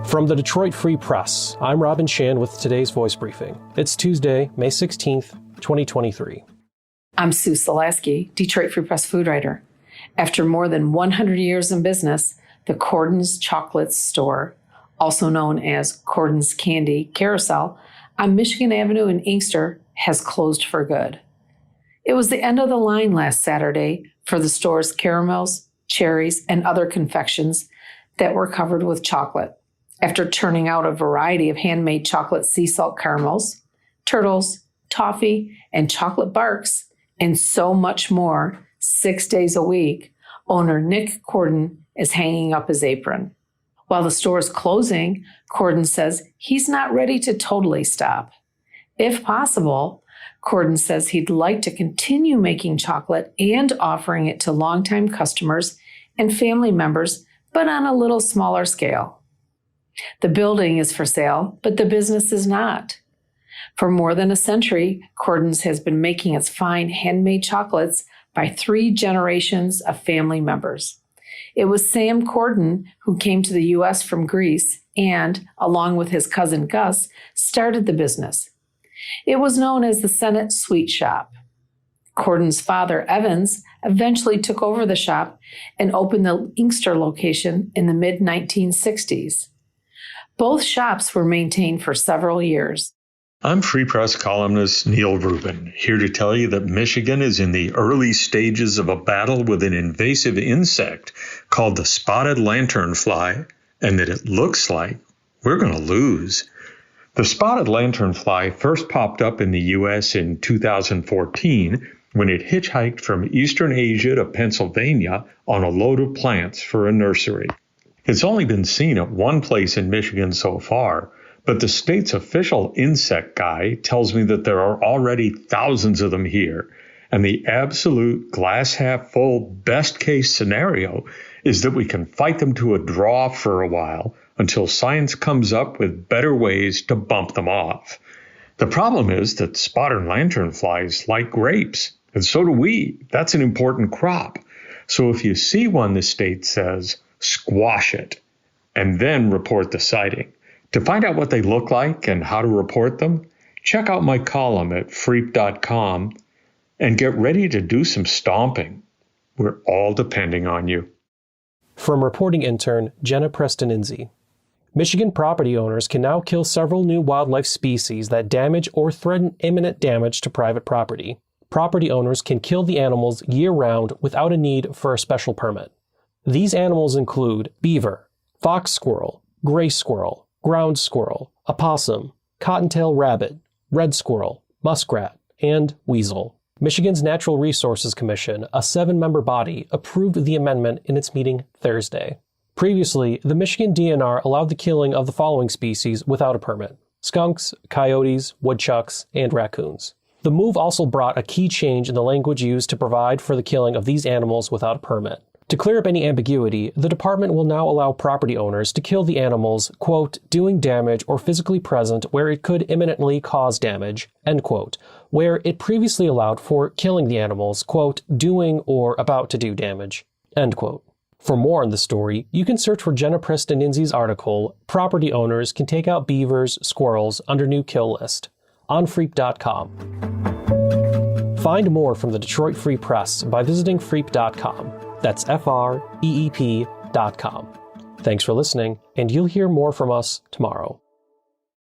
From the Detroit Free Press, I'm Robin Shan with today's voice briefing. It's Tuesday, May 16th, 2023. I'm Sue Selasky, Detroit Free Press food writer. After more than 100 years in business, the Corden's Chocolate Store, also known as Corden's Candy Carousel, on Michigan Avenue in Inkster, has closed for good. It was the end of the line last Saturday for the store's caramels, cherries, and other confections that were covered with chocolate. After turning out a variety of handmade chocolate sea salt caramels, turtles, toffee, and chocolate barks, and so much more 6 days a week, owner Nick Corden is hanging up his apron. While the store is closing, Corden says he's not ready to totally stop. If possible, Corden says he'd like to continue making chocolate and offering it to longtime customers and family members, but on a little smaller scale. The building is for sale, but the business is not. For more than a century, Corden's has been making its fine handmade chocolates by 3 generations of family members. It was Sam Corden who came to the U.S. from Greece and, along with his cousin Gus, started the business. It was known as the Senate Sweet Shop. Corden's father, Evans, eventually took over the shop and opened the Inkster location in the mid-1960s. Both shops were maintained for several years. I'm Free Press columnist Neil Rubin, here to tell you that Michigan is in the early stages of a battle with an invasive insect called the spotted lanternfly, and that it looks like we're going to lose. The spotted lanternfly first popped up in the U.S. in 2014 when it hitchhiked from Eastern Asia to Pennsylvania on a load of plants for a nursery. It's only been seen at one place in Michigan so far, but the state's official insect guy tells me that there are already thousands of them here, and the absolute glass-half-full best-case scenario is that we can fight them to a draw for a while until science comes up with better ways to bump them off. The problem is that spotted lanternflies like grapes, and so do we. That's an important crop. So if you see one, the state says, squash it, and then report the sighting. To find out what they look like and how to report them, check out my column at freep.com and get ready to do some stomping. We're all depending on you. From reporting intern Jenna Preston-Inzi. Michigan property owners can now kill several new wildlife species that damage or threaten imminent damage to private property. Property owners can kill the animals year-round without a need for a special permit. These animals include beaver, fox squirrel, gray squirrel, ground squirrel, opossum, cottontail rabbit, red squirrel, muskrat, and weasel. Michigan's Natural Resources Commission, a 7-member body, approved the amendment in its meeting Thursday. Previously, the Michigan DNR allowed the killing of the following species without a permit: skunks, coyotes, woodchucks, and raccoons. The move also brought a key change in the language used to provide for the killing of these animals without a permit. To clear up any ambiguity, the department will now allow property owners to kill the animals, quote, doing damage or physically present where it could imminently cause damage, end quote, where it previously allowed for killing the animals, quote, doing or about to do damage, end quote. For more on the story, you can search for Jenna Preston-Inzi's article, Property Owners Can Take Out Beavers, Squirrels Under New Kill List, on freep.com. Find more from the Detroit Free Press by visiting freep.com. That's freep.com. Thanks for listening, and you'll hear more from us tomorrow.